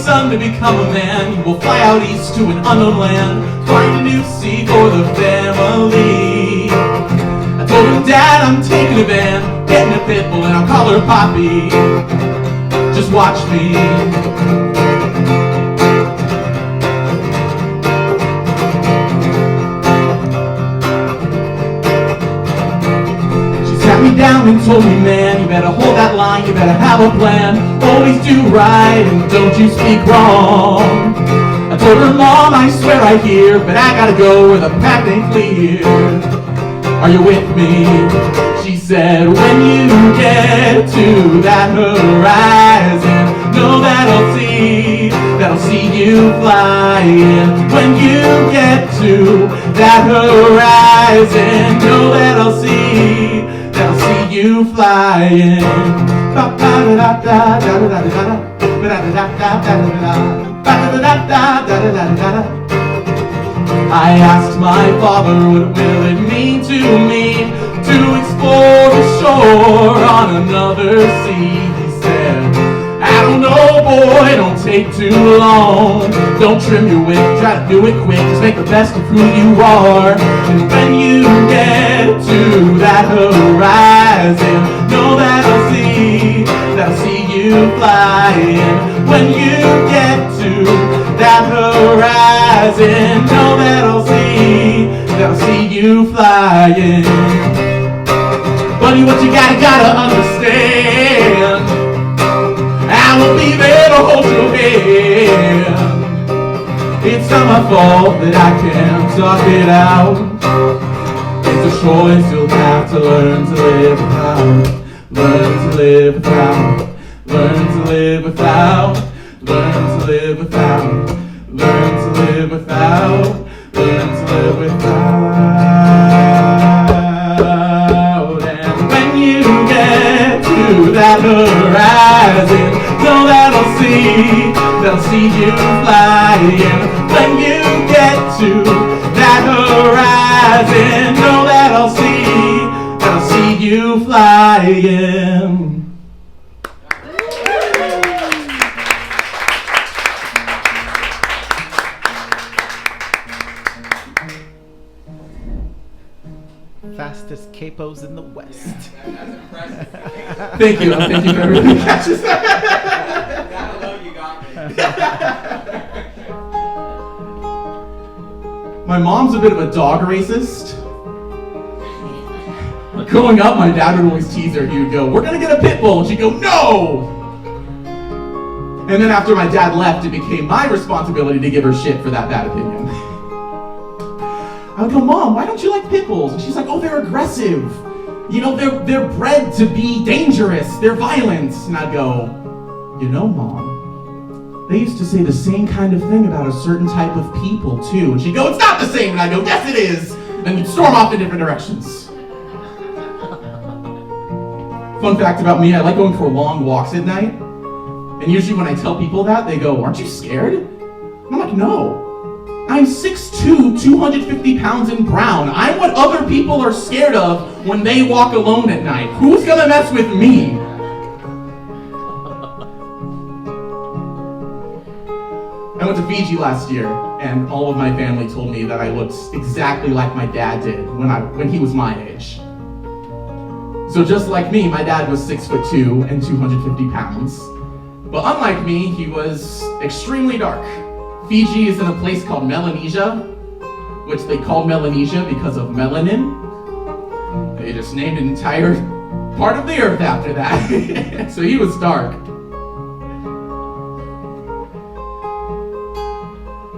son to become a man. You will fly out east to an unknown land, find a new seat for the family. I told him, Dad, I'm taking a van, getting a pit bull, and I'll call her Poppy. Just watch me. Sat me down and told me, man, you better hold that line, you better have a plan. Always do right and don't you speak wrong. I told her, Mom, I swear I hear, but I gotta go where the path ain't clear. Are you with me? She said, when you get to that horizon, know that I'll see you flying. When you get to that horizon, know that I'll see you flying. I asked my father, what will it mean to me to explore the shore on another sea? He said, I don't know, boy, don't take too long. Don't trim your wig, try to do it quick, just make the best of who you are. And when you get to that horizon, know that I'll see you flying. When you get to that horizon, know that I'll see you flying. Buddy, what you gotta understand, I will be there to hold your hand. It's not my fault that I can't talk it out. It's a choice you'll have to learn to live without. Learn to live without. Learn to live without. Learn to live without. Learn to live without. Learn to live without. And when you get to that horizon, know that I'll see you flying. When you get to that horizon, know that I'll see you flying. Fastest capos in the West. That's impressive. Thank you for everything that catches that. That alone, you got me. My mom's a bit of a dog racist. Growing up, my dad would always tease her. He would go, "We're gonna get a pit bull," and she'd go, "No!" And then after my dad left, it became my responsibility to give her shit for that bad opinion. I would go, "Mom, why don't you like pit bulls?" And she's like, "Oh, they're aggressive. You know, they're bred to be dangerous. They're violent." And I'd go, "You know, Mom, they used to say the same kind of thing about a certain type of people, too." And she'd go, "It's not the same." And I'd go, "Yes, it is." And then we'd storm off in different directions. Fun fact about me, I like going for long walks at night. And usually when I tell people that, they go, "Aren't you scared?" And I'm like, "No. I'm 6'2", 250 pounds and brown. I'm what other people are scared of when they walk alone at night. Who's gonna mess with me?" I went to Fiji last year, and all of my family told me that I looked exactly like my dad did when he was my age. So just like me, my dad was 6'2" and 250 pounds. But unlike me, he was extremely dark. Fiji is in a place called Melanesia, which they called Melanesia because of melanin. They just named an entire part of the earth after that. So he was dark.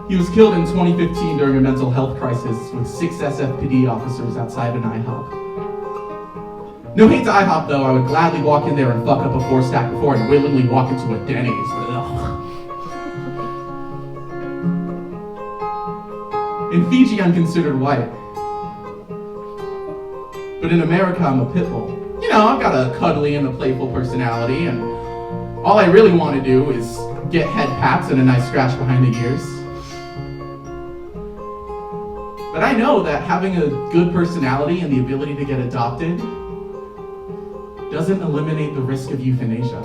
He was killed in 2015 during a mental health crisis with 6 SFPD officers outside an IHOP. No hate to IHOP though, I would gladly walk in there and fuck up a 4-stack before I'd willingly walk into a Denny's. In Fiji, I'm considered white. But in America, I'm a pit bull. You know, I've got a cuddly and a playful personality, and all I really want to do is get head pats and a nice scratch behind the ears. But I know that having a good personality and the ability to get adopted doesn't eliminate the risk of euthanasia.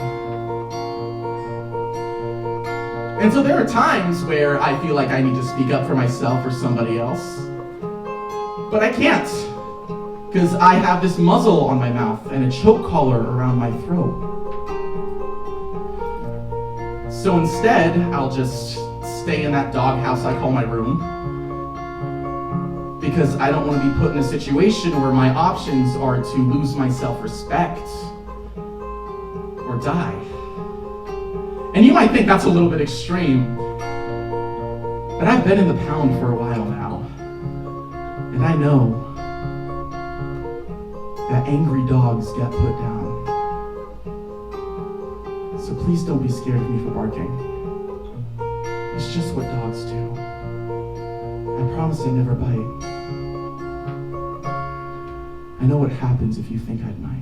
And so there are times where I feel like I need to speak up for myself or somebody else. But I can't, because I have this muzzle on my mouth and a choke collar around my throat. So instead, I'll just stay in that doghouse I call my room, because I don't want to be put in a situation where my options are to lose my self-respect or die. And you might think that's a little bit extreme, but I've been in the pound for a while now, and I know that angry dogs get put down. So please don't be scared of me for barking. It's just what dogs do. I promise I never bite. I know what happens if you think I might.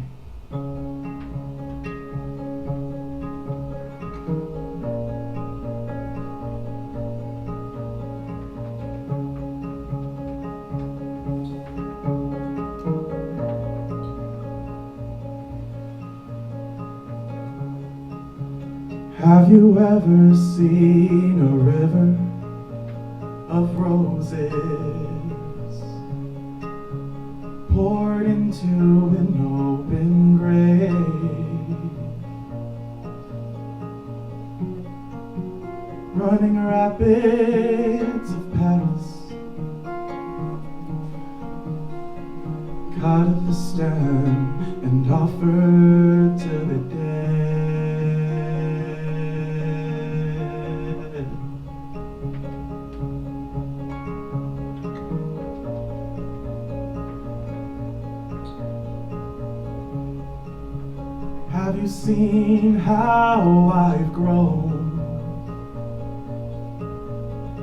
Have you ever seen a river of roses poured into an open grave, running rapids of petals, cut at the stem and offered to the dead? Have you seen how I've grown?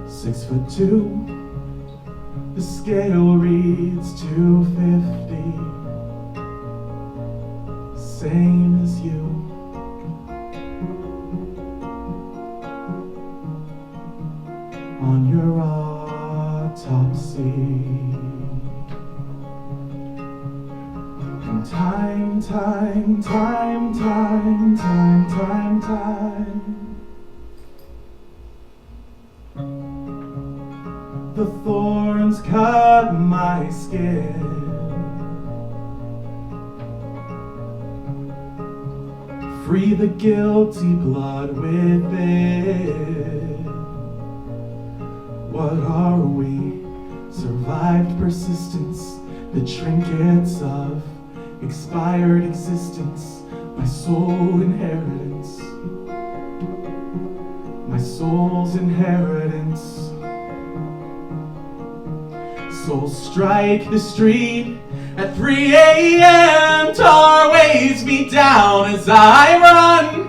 6'2", the scale reads 250, same as you. On your autopsy. And time, the thorns cut my skin. Free the guilty blood within. What are we? Survived persistence, the trinkets of expired existence, my soul inheritance, my soul's inheritance. Souls strike the street at 3 a.m. Tar weighs me down as I run,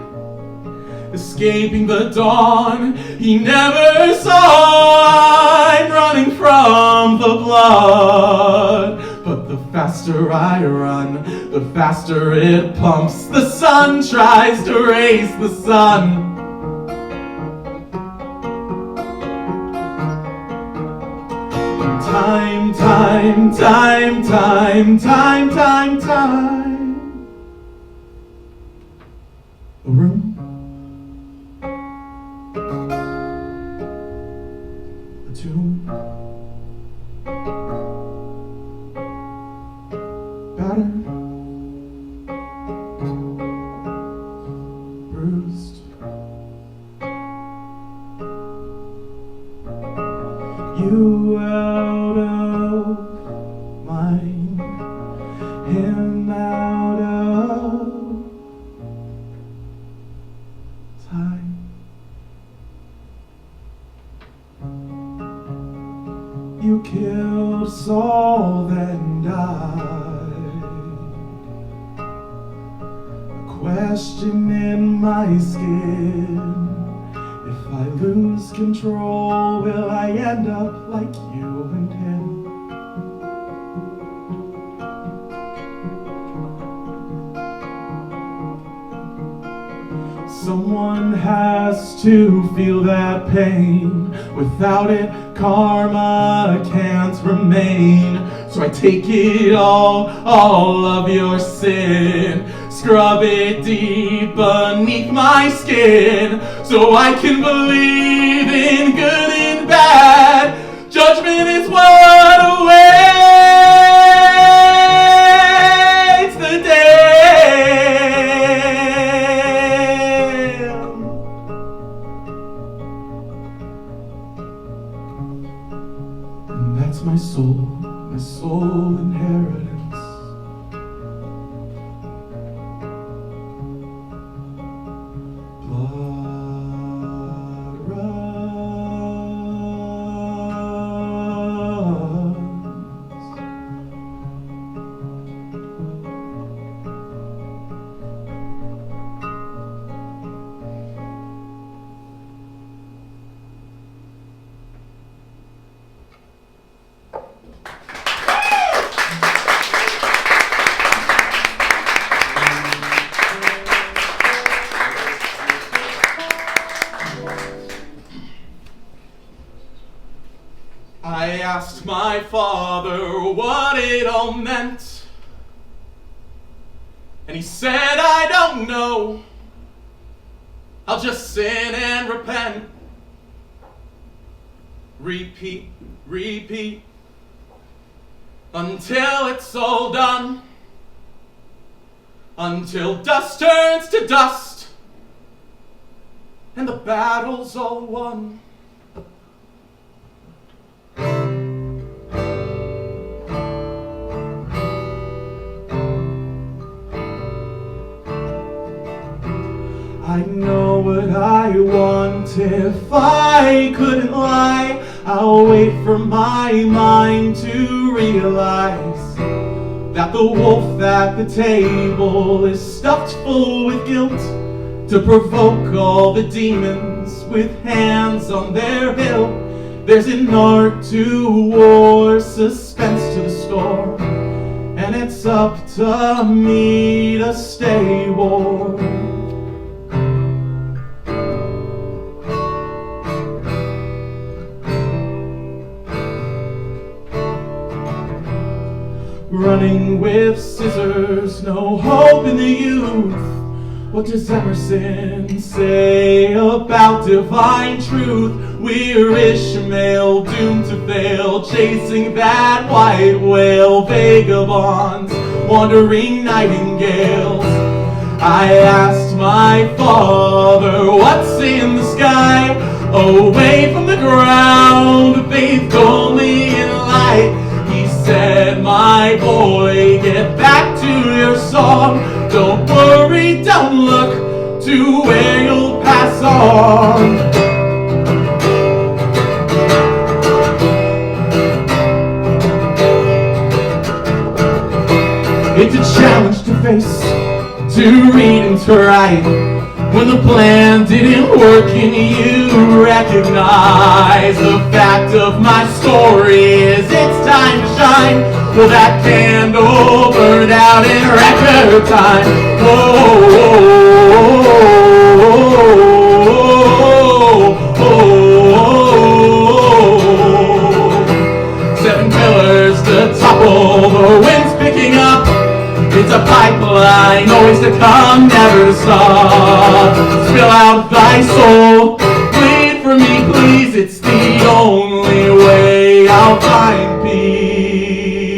escaping the dawn he never saw. I'm running from the blood, but the faster I run, the faster it pumps. The sun tries to raise the sun. Time. A room. A tomb. Battered. Bruised. You out of mind, him out of time. You killed Saul, then died. A question in my skin. If I lose control, will I end up like you and him? Someone has to feel that pain. Without it, karma can't remain. So I take it all of your sin. Scrub it deep beneath my skin so I can believe in good and bad. Judgment is what awaits the damned. And that's my soul inheritance. Blood runs. I asked my father what it all meant, and he said, I don't know, I'll just sin and repent. Repeat, repeat, until it's all done, until dust turns to dust, and the battle's all won. I know what I want. If I couldn't lie, I'll wait for my mind to realize that the wolf at the table is stuffed full with guilt to provoke all the demons with hands on their hilt. There's an art to war, suspense to the storm, and it's up to me to stay warm. Running with scissors, no hope in the youth. What does Emerson say about divine truth? We're Ishmael, doomed to fail, chasing that white whale. Vagabonds, wandering nightingales. I asked my father, what's in the sky? Away from the ground, bathed only in light. He said, my boy, get back to your song. Don't worry, don't look to where you'll pass on. It's a challenge to face, to read and to write. When the plan didn't work and you recognize the fact of my story is it's time to shine. Well, that candle burned out in record time. Seven pillars to topple, the wind's picking up. It's a pipeline, always to come, never to stop. Spill out thy soul, plead for me, please. It's the only way I'll find peace.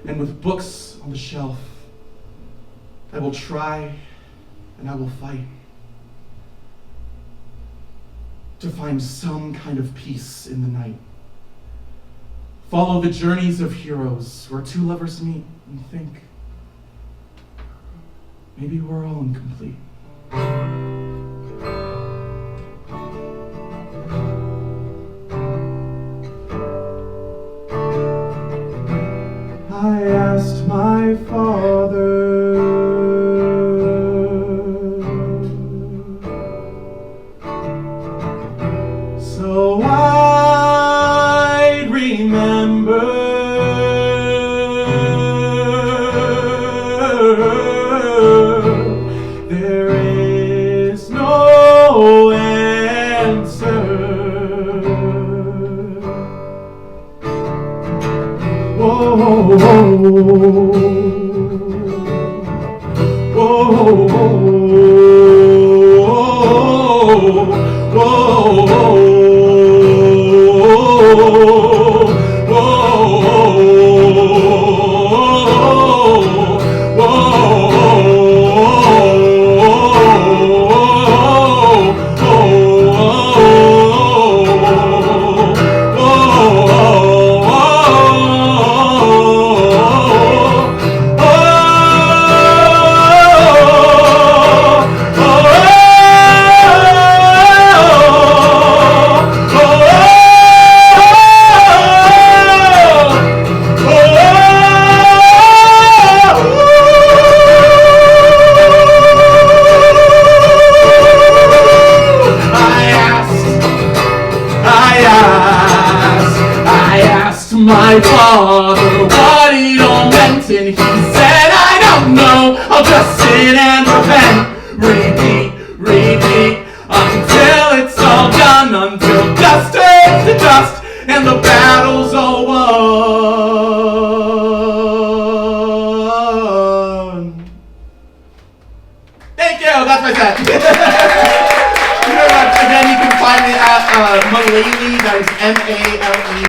And with books on the shelf, I will try and I will fight to find some kind of peace in the night. Follow the journeys of heroes where two lovers meet and think, maybe we're all incomplete. I asked my father, so I'd remember. There My father what it all meant, and he said, I don't know, I'll just sit and repent, repeat, until it's all done, until dust turns to dust, and the battle's all won. Thank you, that's my set. Again, you can find me at Maleli, that is M-A-L-E.